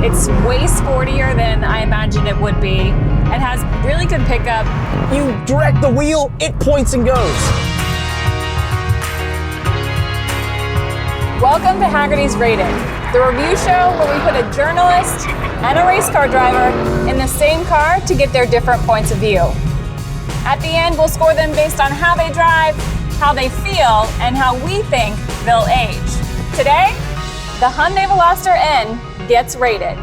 It's way sportier than I imagined it would be. It has really good pickup. You direct the wheel, it points and goes. Welcome to Hagerty's Rated, the review show where we put a journalist and a race car driver in the same car to get their different points of view. At the end, we'll score them based on how they drive, how they feel, and how we think they'll age. Today, the Hyundai Veloster N gets rated.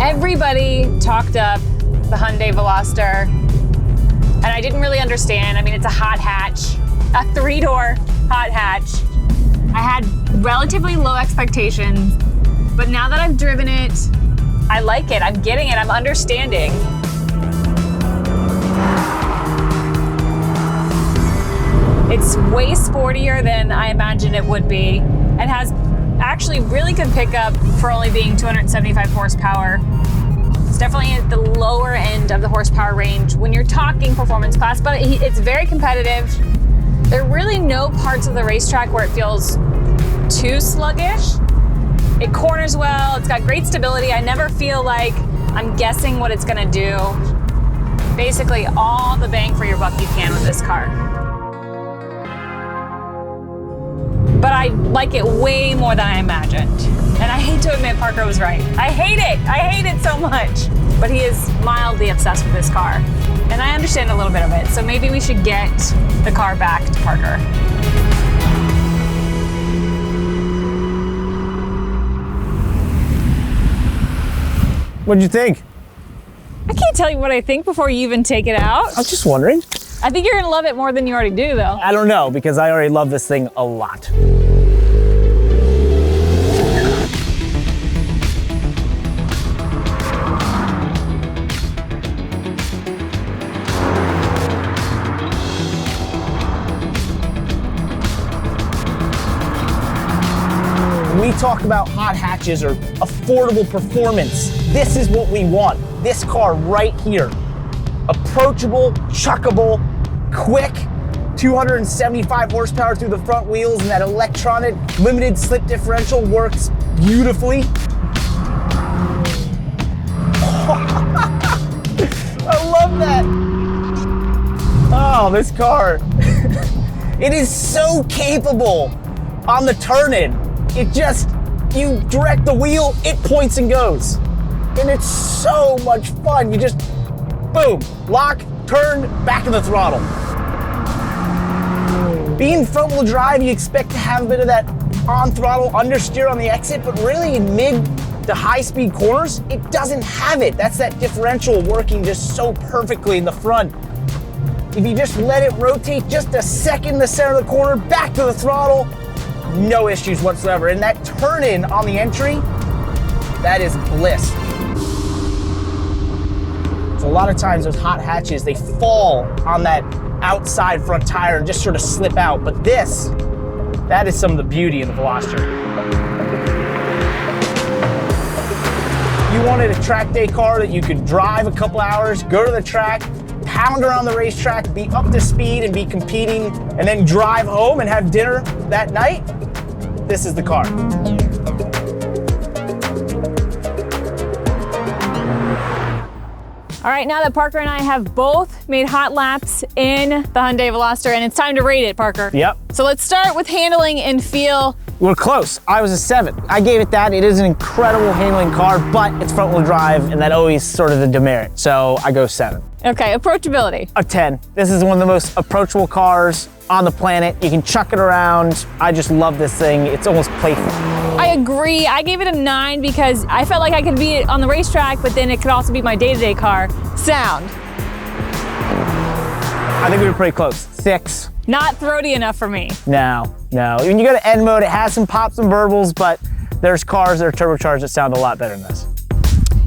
Everybody talked up the Hyundai Veloster, and I didn't really understand. I mean, it's a hot hatch, a three-door hot hatch. I had relatively low expectations, but now that I've driven it, I like it. I'm getting it. I'm understanding. It's way sportier than I imagined it would be. It has actually really good pickup for only being 275 horsepower. It's definitely at the lower end of the horsepower range when you're talking performance class, but it's very competitive. There are really no parts of the racetrack where it feels too sluggish. It corners well, it's got great stability. I never feel like I'm guessing what it's gonna do. Basically all the bang for your buck you can with this car. But I like it way more than I imagined. And I hate to admit Parker was right. I hate it so much. But he is mildly obsessed with this car. And I understand a little bit of it, so maybe we should get the car back to Parker. What'd you think? I can't tell you what I think before you even take it out. I was just wondering. I think you're gonna love it more than you already do, though. I don't know, because I already love this thing a lot. We talk about hot hatches or affordable performance. This is what we want. This car right here. Approachable, chuckable, quick, 275 horsepower through the front wheels, and that electronic limited slip differential works beautifully. I love that. Oh, this car. It is so capable on the turn-in. You direct the wheel, it points and goes. And it's so much fun. You just, boom, lock, turn, back to the throttle. Being front wheel drive, you expect to have a bit of that on throttle understeer on the exit, but really in mid to high speed corners, it doesn't have it. That's that differential working just so perfectly in the front. If you just let it rotate just a second in the center of the corner, back to the throttle, no issues whatsoever. And that turn in on the entry, that is bliss. So a lot of times those hot hatches, they fall on that outside front tire and just sort of slip out. But this, that is some of the beauty in the Veloster. You wanted a track day car that you could drive a couple hours, go to the track, pound around the racetrack, be up to speed and be competing, and then drive home and have dinner that night, this is the car. All right, now that Parker and I have both made hot laps in the Hyundai Veloster, and it's time to rate it, Parker. Yep. So let's start with handling and feel. We're close. I was a 7. I gave it that. It is an incredible handling car, but it's front wheel drive, and that always sort of the demerit. So I go 7. Okay, approachability. A 10. This is one of the most approachable cars on the planet. You can chuck it around. I just love this thing. It's almost playful. I agree. I gave it a 9 because I felt like I could be on the racetrack, but then it could also be my day-to-day car. Sound. I think we were pretty close. 6. Not throaty enough for me. No. When you go to N mode, it has some pops and burbles, but there's cars that are turbocharged that sound a lot better than this.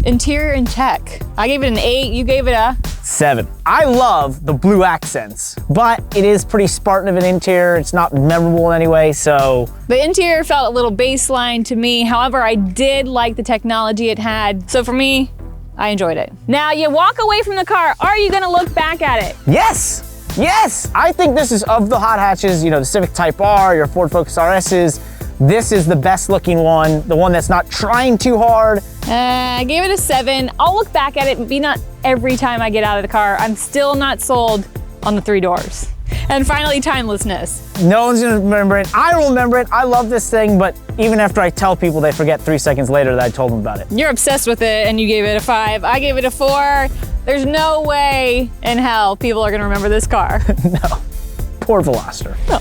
Interior and tech. I gave it an 8. You gave it a 7. I love the blue accents, but it is pretty Spartan of an interior. It's not memorable in any way, so. The interior felt a little baseline to me. However, I did like the technology it had. So for me, I enjoyed it. Now you walk away from the car. Are you gonna look back at it? Yes, yes. I think this is, of the hot hatches, you know, the Civic Type R, your Ford Focus RSs, this is the best looking one, the one that's not trying too hard. I gave it a 7. I'll look back at it, maybe not every time I get out of the car. I'm still not sold on the 3 doors. And finally, timelessness. No one's gonna remember it. I will remember it. I love this thing, but even after I tell people, they forget 3 seconds later that I told them about it. You're obsessed with it and you gave it a 5. I gave it a 4. There's no way in hell people are gonna remember this car. No. Poor Veloster. No.